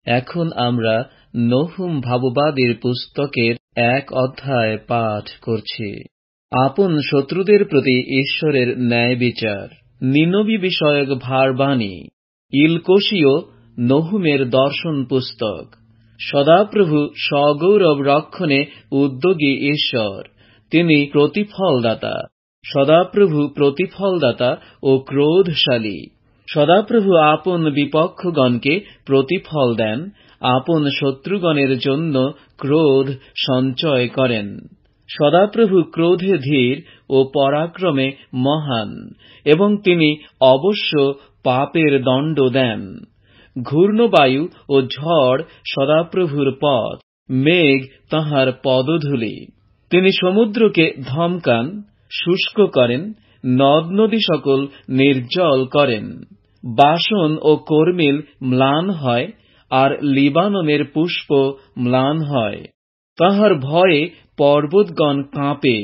এখন আমরা নহুম ভাববাদীর পুস্তকের 1 অধ্যায় পাঠ করছি। আপন শত্রুদের প্রতি ঈশ্বরের ন্যায় বিচার। নিনবী বিষয়ক ভারবাণী। ইলকোশীয় নহুমের দর্শন পুস্তক। সদাপ্রভু সগৌরব রক্ষণে উদ্যোগী ঈশ্বর, তিনি প্রতিফলদাতা। সদাপ্রভু প্রতিফলদাতা ও ক্রোধশালী। সদাপ্রভু আপন বিপক্ষগণকে প্রতিফল দেন, আপন শত্রুগণের জন্য ক্রোধ সঞ্চয় করেন। সদাপ্রভু ক্রোধে ধীর ও পরাক্রমে মহান, এবং তিনি অবশ্য পাপের দণ্ড দেন। ঘূর্ণবায়ু ও ঝড় সদাপ্রভুর পথ, মেঘ তাঁহার পদধূলি। তিনি সমুদ্রকে ধমকান, শুষ্ক করেন, নদ নদী সকল নির্জল করেন। বাসন ও কর্মিল ম্লান হয়, আর লিবাননের পুষ্প ম্লান হয়। তাঁহার ভয়ে পর্বতগণ কাঁপে,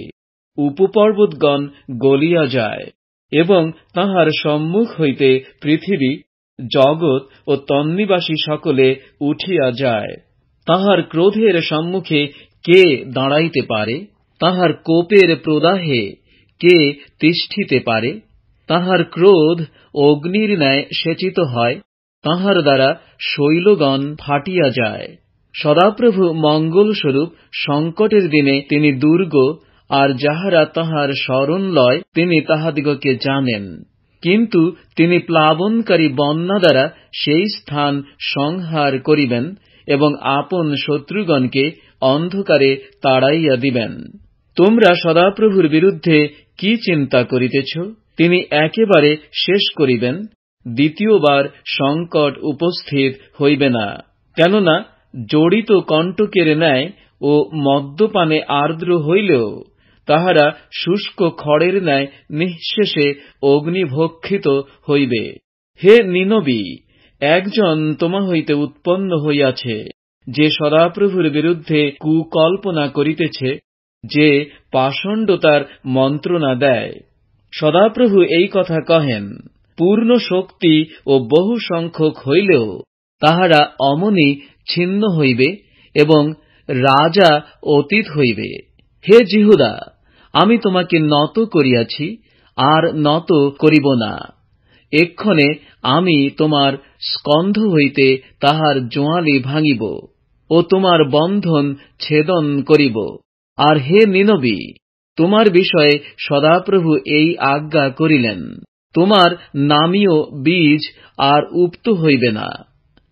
উপপর্বতগণ গলিয়া যায়, এবং তাঁহার সম্মুখ হইতে পৃথিবী, জগৎ ও তন্নিবাসী সকলে উঠিয়া যায়। তাঁহার ক্রোধের সম্মুখে কে দাঁড়াইতে পারে? তাঁহার কোপের প্রদাহে কে তিষ্ঠিতে পারে? তাঁহার ক্রোধ অগ্নির ন্যায় সেচিত হয়, তাঁহার দ্বারা শৈলগণ ফাটিয়া যায়। সদাপ্রভু মঙ্গলস্বরূপ, সংকটের দিনে তিনি দুর্গ, আর যাহারা তাঁহার শরণ লয় তিনি তাহাদিগকে জানেন। কিন্তু তিনি প্লাবনকারী বন্যা দ্বারা সেই স্থান সংহার করিবেন, এবং আপন শত্রুগণকে অন্ধকারে তাড়াইয়া দিবেন। তোমরা সদাপ্রভুর বিরুদ্ধে কি চিন্তা করিতেছ? তিনি একেবারে শেষ করিবেন, দ্বিতীয়বার সংকট উপস্থিত হইবে না। কেননা জড়িত কণ্টকের ন্যায় ও মদ্যপানে আর্দ্র হইলেও তাহারা শুষ্ক খড়ের ন্যায় নিঃশেষে অগ্নিভক্ষিত হইবে। হে নিনবী, একজন তোমা হইতে উৎপন্ন হইয়াছে, যে সদাপ্রভুর বিরুদ্ধে কুকল্পনা করিতেছে, যে পাষণ্ডতার মন্ত্রণা দেয়। সদাপ্রভু এই কথা কহেন, পূর্ণ শক্তি ও বহু সংখ্যক হইলেও তাহারা অমনি ছিন্ন হইবে, এবং রাজা অতীত হইবে। হে জিহুদা, আমি তোমাকে নত করিয়াছি, আর নত করিব না। এক্ষণে আমি তোমার স্কন্ধ হইতে তাহার জোয়ালি ভাঙিব, ও তোমার বন্ধন ছেদন করিব। আর হে নিনবী, তোমার বিষয়ে সদাপ্রভু এই আজ্ঞা করিলেন, তোমার নামীয় বীজ আর উপ্ত হইবে না।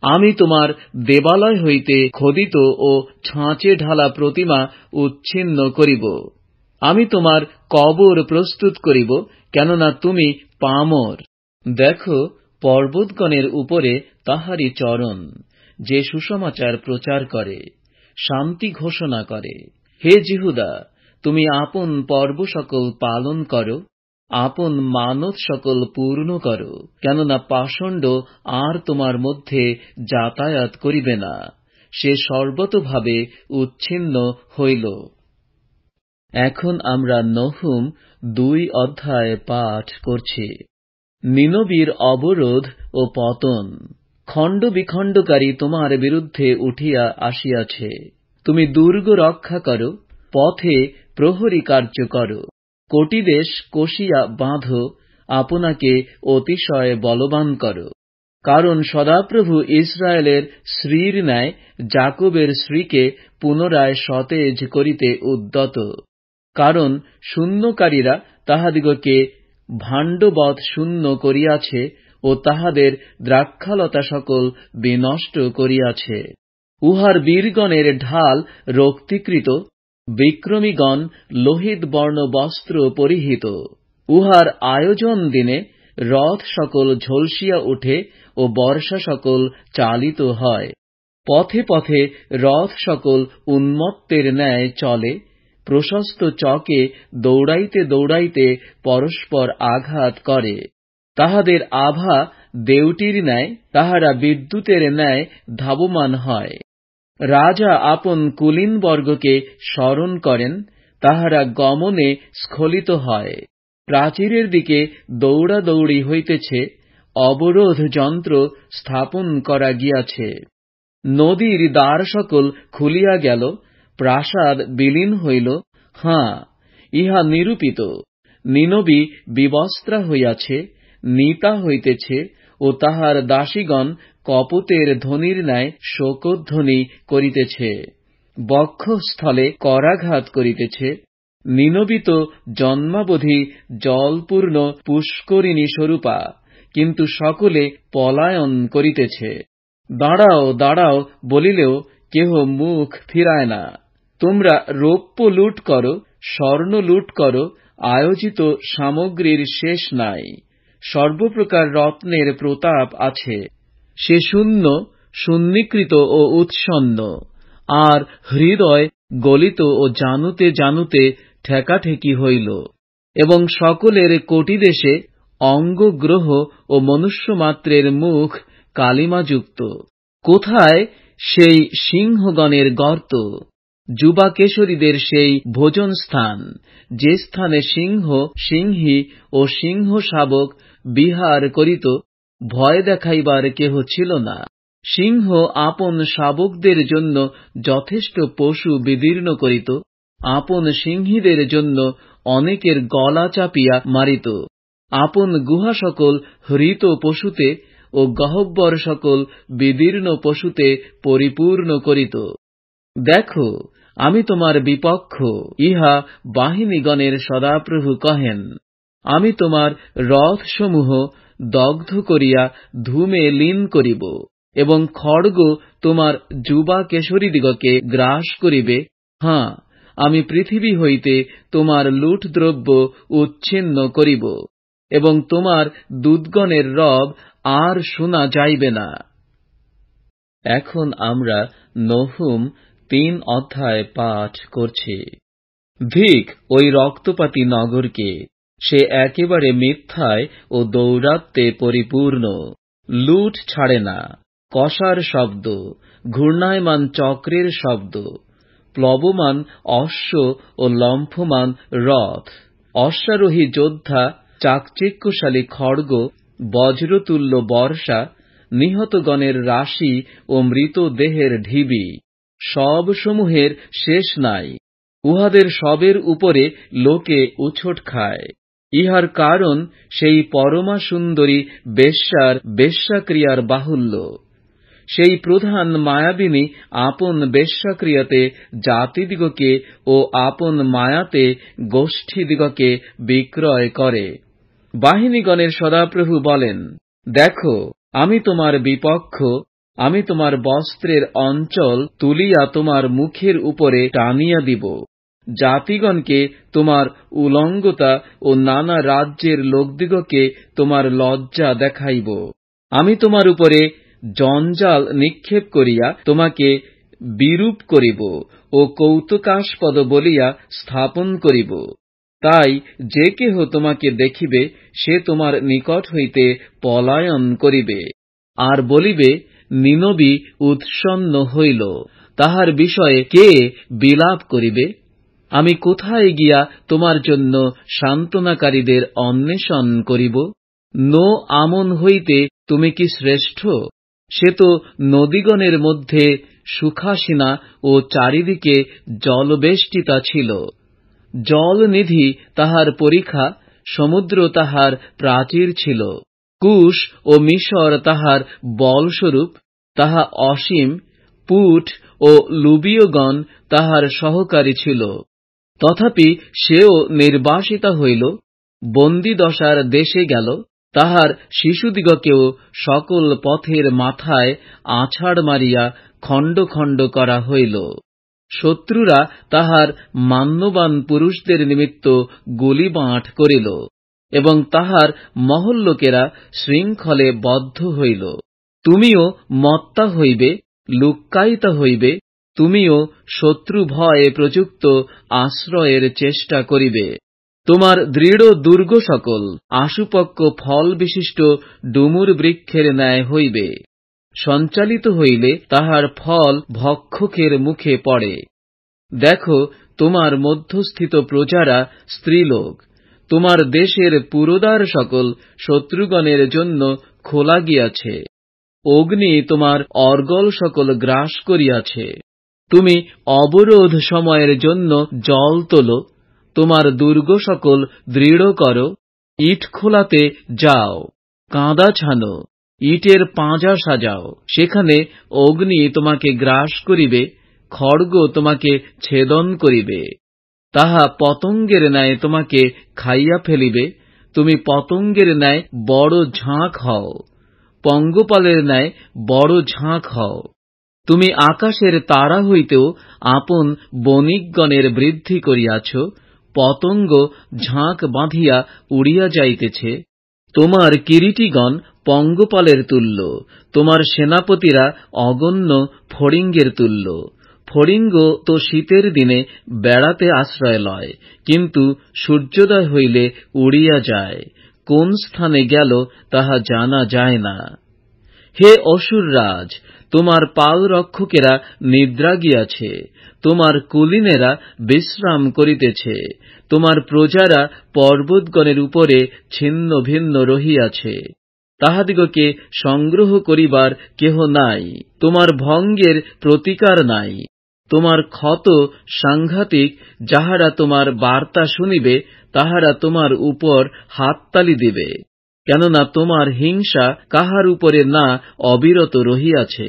আমি তোমার দেবালয় হইতে খোদিত ও ছাঁচে ঢালা প্রতিমা উচ্ছিন্ন করিব। আমি তোমার কবর প্রস্তুত করিব, কেননা তুমি পামর। দেখো, পর্বতগণের উপরে তাহারই চরণ, যে সুসমাচার প্রচার করে, শান্তি ঘোষণা করে। হে জিহুদা, তুমি আপন পর্ব সকল পালন করো, আপন মানত সকল পূর্ণ করো, কেননা পাষণ্ড আর তোমার মধ্যে যাতায়াত করিবে না, সে সর্বতভাবে উচ্ছিন্ন হইল। এখন আমরা নহুম 2 অধ্যায় পাঠ করছি। নিনবীর অবরোধ ও পতন। খণ্ড বিখণ্ডকারী তোমার বিরুদ্ধে উঠিয়া আসিয়াছে। তুমি দুর্গ রক্ষা করো, পথে প্রহরী কার্য করো, কটিদেশ কষিয়া বাঁধো, আপনাকে অতিশয় বলবান করো। কারণ সদাপ্রভু ইসরায়েলের শ্রীর ন্যায় যাকবের শ্রীকে পুনরায় সতেজ করিতে উদ্যত। কারণ শূন্যকারীরা তাহাদিগকে ভাণ্ডবৎ শূন্য করিয়াছে, ও তাহাদের দ্রাক্ষালতা সকল বিনষ্ট করিয়াছে। উহার বীরগণের ঢাল রক্তিকৃত, বিক্রমীগণ লোহিত বর্ণ বস্ত্র পরিহিত। উহার আয়োজন দিনে রথ সকল ঝলসিয়া উঠে, ও বর্ষা সকল চালিত হয়। পথে পথে রথ সকল উন্মত্তের ন্যায় চলে, প্রশস্ত চকে দৌড়াইতে দৌড়াইতে পরস্পর আঘাত করে। তাহাদের আভা দেউটির ন্যায়, তাহারা বিদ্যুতের ন্যায় ধাবমান হয়। রাজা আপন কুলীনবর্গকে স্মরণ করেন, তাহারা গমনে স্খলিত হয়। প্রাচীরের দিকে দৌড়াদৌড়ি হইতেছে, অবরোধ যন্ত্র স্থাপন করা গিয়াছে। নদীর দ্বার সকল খুলিয়া গেল, প্রাসাদ বিলীন হইল। হাঁ, ইহা নিরূপিত। নিনবী বিবস্ত্রা হইয়াছে, নীতা হইতেছে, ও তাহার দাসীগণ কপতের ধ্বনির ন্যায় শোকধ্বনি করিতেছে, বক্ষস্থলে করাঘাত করিতেছে। নিনবী তো জন্মাবধি জলপূর্ণ পুষ্করিণী স্বরূপা, কিন্তু সকলে পলায়ন করিতেছে। দাঁড়াও, দাঁড়াও বলিলেও কেহ মুখ ফিরায় না। তোমরা রৌপ্য লুট করো, স্বর্ণ লুট করো, আয়োজিত সামগ্রীর শেষ নাই। সর্বপ্রকার রত্নের প্রতাপ আছে। সে শূন্য, শূন্যীকৃত ও উৎসন্ন, আর হৃদয় গলিত ও জানুতে জানুতে ঠেকাঠেকি হইল। এবং সকলের কোটিদেশে অঙ্গগ্রহ ও মনুষ্যমাত্রের মুখ কালিমাযুক্ত। কোথায় সেই সিংহগণের গর্ত, যুবাকেশরীদের সেই ভোজনস্থান, যে স্থানে সিংহ, সিংহী ও সিংহ শাবক বিহার করিত? ভয় দেখাইবার কেহ ছিল না। সিংহ আপন শাবকদের জন্য যথেষ্ট পশু বিদীর্ণ করিত, আপন সিংহীদের জন্য অনেকের গলা চাপিয়া মারিত, আপন গুহা সকল হৃত পশুতে ও গহ্বর সকল বিদীর্ণ পশুতে পরিপূর্ণ করিত। দেখো, আমি তোমার বিপক্ষ, ইহা বাহিনীগণের সদাপ্রভু কহেন। আমি তোমার রথসমূহ দগ্ধ করিয়া ধূমে লীন করিব, এবং খড়গ তোমার যুবা কেশরীদিগকে গ্রাস করিবে। হাঁ, আমি পৃথিবী হইতে তোমার লুটদ্রব্য উচ্ছিন্ন করিব, এবং তোমার দূতগণের রব আর শোনা যাইবে না। এখন আমরা নহুম 3 অধ্যায় পাঠ করছি। ধিক ওই রক্তপাতী নগরকে, সে একেবারে মিথ্যায় ও দৌরাত্মে পরিপূর্ণ। লুট ছাড়ে না, কষার শব্দ, ঘূর্ণায়মান চক্রের শব্দ, প্লবমান অশ্ব ও লম্ফমান রথ, অশ্বারোহী যোদ্ধা, চাকচিক্যশালী খড়গ, বজ্রতুল্য বর্ষা, নিহতগণের রাশি ও মৃতদেহের ঢিবি, সব সমূহের শেষ নাই। উহাদের সবের উপরে লোকে উছোট খায়। ইহার কারণ সেই পরমা সুন্দরী বেশ্যার বেশ্যাক্রিয়ার বাহুল্য। সেই প্রধান মায়াবিনী আপন বেশ্যাক্রিয়াতে জাতিদিগকে ও আপন মায়াতে গোষ্ঠীদিগকে বিক্রয় করে। বাহিনীগণের সদাপ্রভু বলেন, দেখো, আমি তোমার বিপক্ষ, আমি তোমার বস্ত্রের অঞ্চল তুলিয়া তোমার মুখের উপরে টানিয়া দিব। জাতিগণকে তোমার উলঙ্গতা ও নানা রাজ্যের লোকদিগকে তোমার লজ্জা দেখাইব। আমি তোমার উপরে জঞ্জাল নিক্ষেপ করিয়া তোমাকে বিরূপ করিব ও কৌতুকাস্পদ বলিয়া স্থাপন করিব। তাই যে কেহ তোমাকে দেখিবে, সে তোমার নিকট হইতে পলায়ন করিবে, আর বলিবে, নিনবী উৎসন্ন হইল, তাহার বিষয়ে কে বিলাপ করিবে? আমি কোথায় গিয়া তোমার জন্য সান্ত্বনাকারীদের অন্বেষণ করিব? নো আমন হইতে তুমি কি শ্রেষ্ঠ? সে তো নদীগণের মধ্যে সুখাসিনা ও চারিদিকে জলবেষ্টিতা ছিল। জলনিধি তাহার পরিখা, সমুদ্র তাহার প্রাচীর ছিল। কুশ ও মিশর তাহার বলস্বরূপ, তাহা অসীম। পুট ও লুবীয়গণ তাহার সহকারী ছিল। তথাপি সেও নির্বাসিতা হইল, বন্দীদশার দেশে গেল। তাহার শিশুদিগকেও সকল পথের মাথায় আছাড় মারিয়া খণ্ড খণ্ড করা হইল। শত্রুরা তাহার মান্যবান পুরুষদের নিমিত্ত গুলিবাঁট করিল, এবং তাহার মহল্লোকেরা শৃঙ্খলে বদ্ধ হইল। তুমিও মত্তা হইবে, লুক্কায়িতা হইবে, তুমিও শত্রু ভয়ে প্রযুক্ত আশ্রয়ের চেষ্টা করিবে। তোমার দৃঢ় দুর্গ সকল আশুপক্ষ ফল বিশিষ্ট ডুমুর বৃক্ষের ন্যায় হইবে। সঞ্চালিত হইলে তাহার ফল ভক্ষকের মুখে পড়ে। দেখো, তোমার মধ্যস্থিত প্রজারা স্ত্রীলোক। তোমার দেশের পুরোদ্বার সকল শত্রুগণের জন্য খোলা গিয়াছে। অগ্নি তোমার অর্গল সকল গ্রাস করিয়াছে। তুমি অবরোধ সময়ের জন্য জল তোলো, তোমার দুর্গ সকল দৃঢ় করো। ইট খোলাতে যাও, কাঁদা ছানো, ইটের পাঁজা সাজাও। সেখানে অগ্নি তোমাকে গ্রাস করিবে, খড়গ তোমাকে ছেদন করিবে। তাহা পতঙ্গের ন্যায় তোমাকে খাইয়া ফেলিবে। তুমি পতঙ্গের ন্যায় বড় ঝাঁক হও, পঙ্গপালের ন্যায় বড় ঝাঁক হও। তুমি আকাশের তারা হইতেও আপন বণিকগণের বৃদ্ধি করিয়াছ। পতঙ্গ ঝাঁক বাঁধিয়া উড়িয়া যাইতেছে। তোমার কিরীটিগণ পঙ্গপালের তুল্য, তোমার সেনাপতিরা অগণ্য ফড়িঙ্গের তুল্য। ফড়িঙ্গ তো শীতের দিনে বেড়াতে আশ্রয় লয়, কিন্তু সূর্যোদয় হইলে উড়িয়া যায়। কোন স্থানে গেল তাহা জানা যায় না। হে অসুররাজ, তোমার পালরক্ষকেরা নিদ্রা গিয়াছে, তোমার কুলীনেরা বিশ্রাম করিতেছে। তোমার প্রজারা পর্বতগণের উপরে ছিন্ন ভিন্ন রহিয়াছে, তাহাদিগকে সংগ্রহ করিবার কেহ নাই। তোমার ভঙ্গের প্রতিকার নাই। তোমার ক্ষত সাংঘাতিক। যাহারা তোমার বার্তা শুনিবে, তাহারা তোমার উপর হাততালি দিবে, কেননা তোমার হিংসা কাহার উপরে না অবিরত রহিয়াছে।